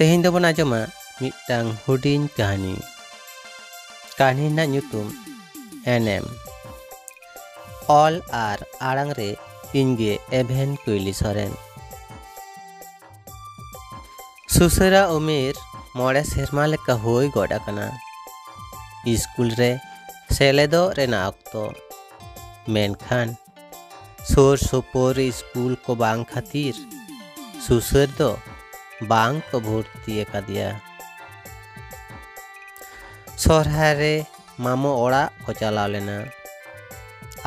तेहें दो बन आजमा मिटटांग हुडिंग कहानी ना ᱧᱩᱛᱩᱢ एनएम ऑल आर आड़ांग रे इनगे एभेन कुइली सोरेन सुसरा उमेर मोड़े सेरमा लेका होई गोड़ा कना स्कूल रे सेलेदो रेना अक्तो मेनखान सुर सुपोर स्कूल को बांग खातिर सुसर दो बांग को भर्ती दिया सोरहाय रे मामो ओड़ा को चलाव लेना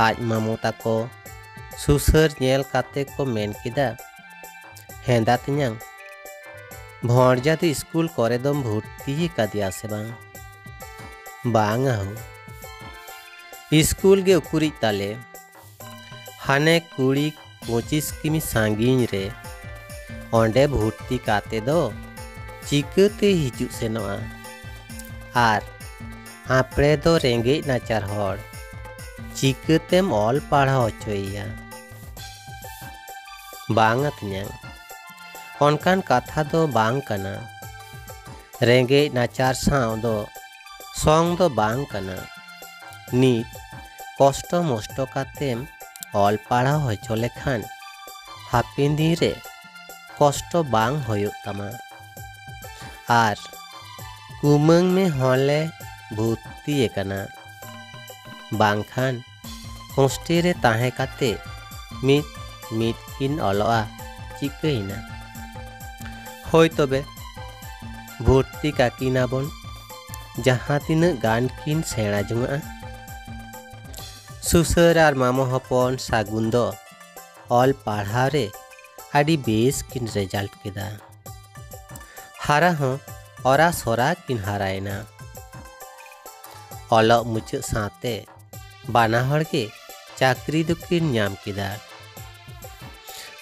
आज मामो ताको सुसर नेल काते को मेन किदा हेंदा तिन्यांग भौरजा तो स्कूल करे दम भर्ती दिया से बांग स्कूल गे उकुरी ताले हाने 20-25 किमी सांगिन रे ओंडे भर्ती काते दो चिकते हिजु सेनोआ आर आपरे दो रेंगे नाचार हर चिकतेम ऑल पढ़ा होचोइया बांग तिन्यांग ओनकान कथा दो बांग कना रेंगे नाचार साव दो सोंग दो बांग कना नीत कष्ट मष्ट कातेम ऑल पढ़ा होचो लेखान हापिन दिन रे कष्ट बांग होयो तमा आर कुमंग में हले भर्ती एकना बांगखान होस्टेल रे ताहे काते मिट किन अलोआ चिकैना होय तबे भर्ती काकिना बन जहाँ तीन गान किन सेड़ा जुंगा सुसर आर मामो हपन सागुन दो ऑल पढ़ा रे आड़ी बेस किन रिजल्ट केदा हारा हो औरा सोरा किन हारायना ऑल मुझे साथे बाना हड़ के चाकरी दो किन ᱧᱟᱢ केदा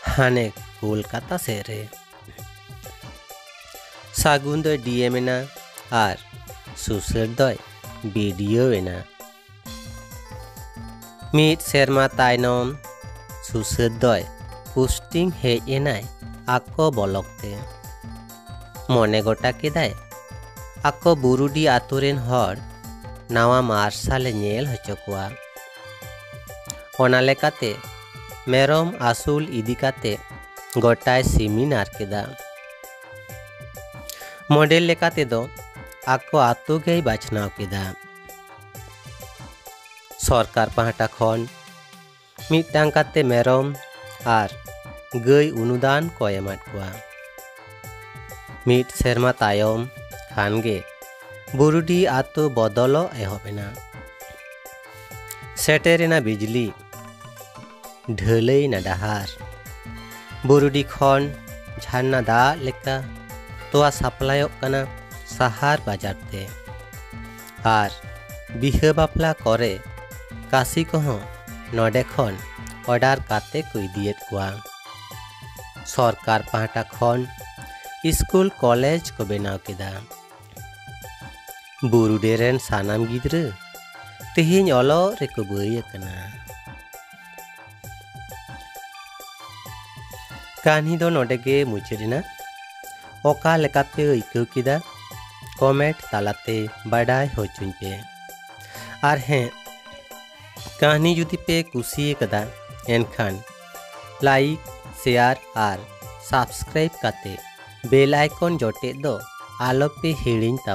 हाने कोलकाता से रे सागुन दो डीएम एना आर सुसर दो बीडीओ एना मिट सेरमा तायनम सुसर दो पोस्टिंग हेज एनाय आको बलकते मने गोटा केदाय आको बुरुडी आतुरेन हर नावा मार्शाले नेल हचोकुआ ओना लेकाते मेरम आसुल इदी काते गोटाय सेमिनार केदा मॉडल लेकाते दो आको आतु गई बाछनाव केदा सरकार पाहटा खन मिटटांग काते मेरम आर गई अनुदान को एमाद कुआ मिट सेरमा तायम खानगे बुरुडी आतो बदलो एहबेना सेटेरेना बिजली ढलई ना डहार बुरुडी खन झारना दा लेका तोआ साप्लायोग कना सहार बाजार ते आर बिहा बापला करे काशी को नोडे खन ऑर्डर काते को इदियत कुआ सरकार पाहटा खन स्कूल कॉलेज को बनाव केदा बुरुडे रेन सानाम गिद्रा तेहें ऑलो रेको बई कना कहानी दो नोडे गे मुचादेना ओका लेकाते इको केदा कमेंट तालाते बाडाय होचुन पे आर हें कहानी जुदी पे कुसी कदा एनखान लाइक शेयर आर सब्सक्राइब काते बेल आइकन जोटे दो आलो पे हिड़िन ता।